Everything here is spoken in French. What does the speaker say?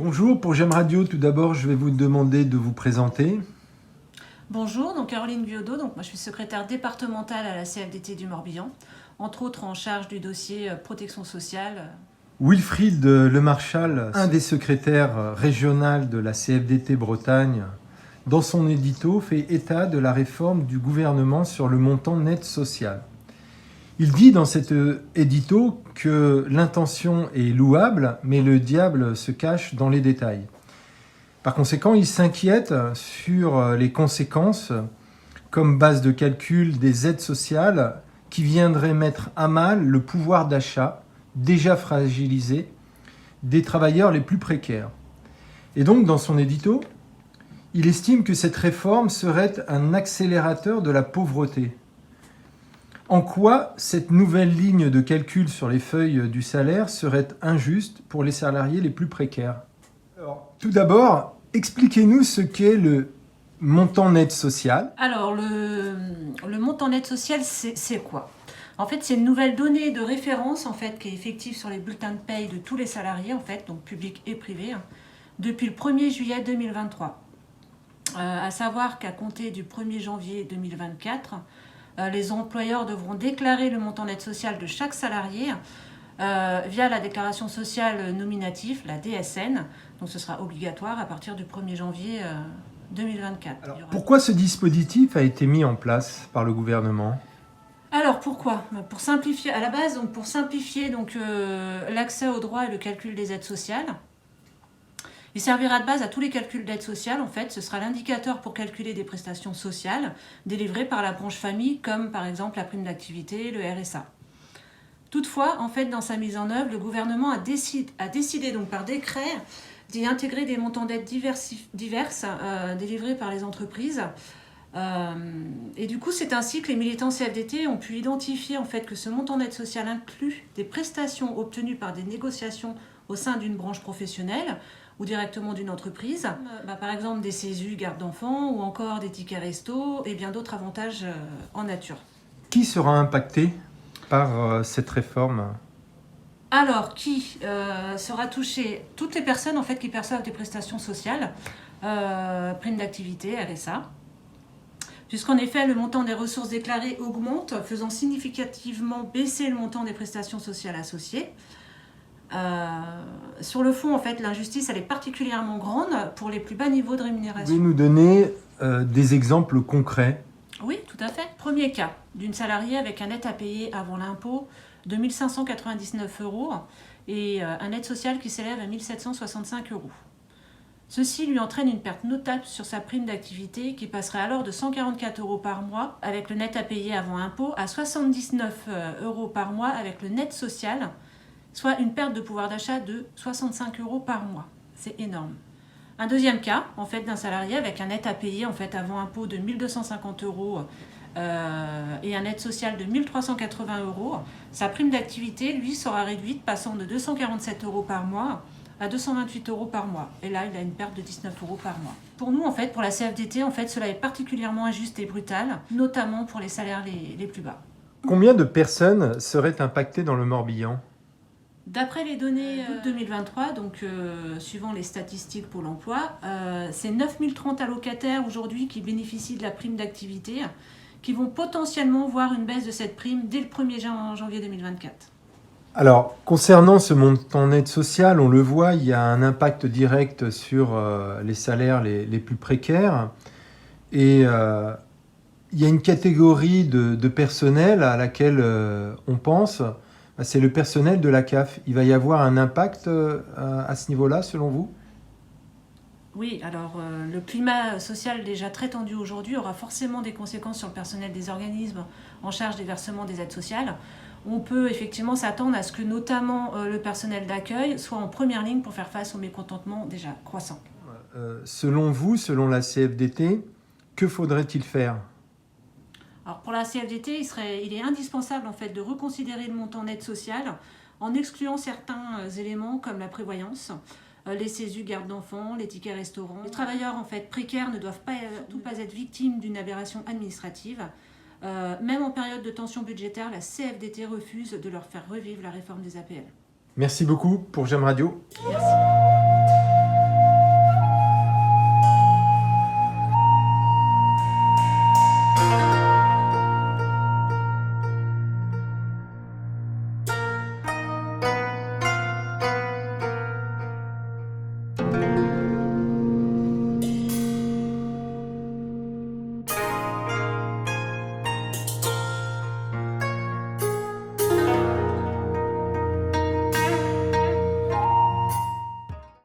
Bonjour, pour J'aime Radio, tout d'abord, je vais vous demander de vous présenter. Bonjour, donc Caroline Biaudot, donc moi je suis secrétaire départementale à la CFDT du Morbihan, entre autres en charge du dossier protection sociale. Wilfried Lemarchal, un des secrétaires régionaux de la CFDT Bretagne, dans son édito, fait état de la réforme du gouvernement sur le montant net social. Il dit dans cet édito que l'intention est louable, mais le diable se cache dans les détails. Par conséquent, il s'inquiète sur les conséquences comme base de calcul des aides sociales qui viendraient mettre à mal le pouvoir d'achat déjà fragilisé des travailleurs les plus précaires. Et donc, dans son édito, il estime que cette réforme serait un accélérateur de la pauvreté. En quoi cette nouvelle ligne de calcul sur les feuilles du salaire serait injuste pour les salariés les plus précaires? Alors, tout d'abord, expliquez-nous ce qu'est le montant net social. Alors le montant net social, c'est quoi? En fait, c'est une nouvelle donnée de référence en fait, qui est effective sur les bulletins de paye de tous les salariés, en fait, donc publics et privés, depuis le 1er juillet 2023. À savoir qu'à compter du 1er janvier 2024, les employeurs devront déclarer le montant net social de chaque salarié via la déclaration sociale nominative, la DSN. Donc ce sera obligatoire à partir du 1er janvier 2024. Alors, pourquoi ce dispositif a été mis en place par le gouvernement ? Alors pourquoi ? Pour simplifier, à la base, donc pour simplifier l'accès aux droits et le calcul des aides sociales. Il servira de base à tous les calculs d'aide sociale. En fait, ce sera l'indicateur pour calculer des prestations sociales délivrées par la branche famille, comme par exemple la prime d'activité, le RSA. Toutefois, en fait, dans sa mise en œuvre, le gouvernement a décidé donc par décret d'y intégrer des montants d'aide diverses délivrés par les entreprises. Et du coup, c'est ainsi que les militants CFDT ont pu identifier en fait que ce montant d'aide sociale inclut des prestations obtenues par des négociations au sein d'une branche professionnelle ou directement d'une entreprise, par exemple des CESU, garde d'enfants ou encore des tickets resto et bien d'autres avantages en nature. Qui sera impacté par cette réforme ? Alors, qui sera touché? Toutes les personnes en fait, qui perçoivent des prestations sociales, prime d'activité, RSA. Puisqu'en effet, le montant des ressources déclarées augmente, faisant significativement baisser le montant des prestations sociales associées. Sur le fond, en fait, l'injustice elle est particulièrement grande pour les plus bas niveaux de rémunération. Vous pouvez nous donner des exemples concrets ? Oui, tout à fait. Premier cas, d'une salariée avec un net à payer avant l'impôt de 1 599 € et un net social qui s'élève à 1 765 €. Ceci lui entraîne une perte notable sur sa prime d'activité qui passerait alors de 144 € par mois avec le net à payer avant impôt à 79 € par mois avec le net social, soit une perte de pouvoir d'achat de 65 € par mois. C'est énorme. Un deuxième cas, en fait, d'un salarié avec un net à payer en fait, avant impôt de 1 250 € et un net social de 1 380 €, sa prime d'activité, lui, sera réduite, passant de 247 € par mois à 228 € par mois. Et là, il a une perte de 19 € par mois. Pour nous, en fait, pour la CFDT, en fait, cela est particulièrement injuste et brutal, notamment pour les salaires les plus bas. Combien de personnes seraient impactées dans le Morbihan ? D'après les données d'août 2023, donc suivant les statistiques Pôle emploi, c'est 9030 allocataires aujourd'hui qui bénéficient de la prime d'activité, qui vont potentiellement voir une baisse de cette prime dès le 1er janvier 2024. Alors, concernant ce montant net social, on le voit, il y a un impact direct sur les salaires les plus précaires. Et il y a une catégorie de personnel à laquelle on pense, c'est le personnel de la CAF. Il va y avoir un impact à ce niveau-là, selon vous ? Oui, alors le climat social déjà très tendu aujourd'hui aura forcément des conséquences sur le personnel des organismes en charge des versements des aides sociales. On peut effectivement s'attendre à ce que notamment le personnel d'accueil soit en première ligne pour faire face au mécontentement déjà croissant. Selon vous, selon la CFDT, que faudrait-il faire ? Alors pour la CFDT, il est indispensable en fait, de reconsidérer le montant net social en excluant certains éléments comme la prévoyance, les CESU, garde d'enfants, les tickets restaurants. Les travailleurs en fait, précaires ne doivent pas être victimes d'une aberration administrative. Même en période de tension budgétaire, la CFDT refuse de leur faire revivre la réforme des APL. Merci beaucoup pour J'aime Radio. Merci.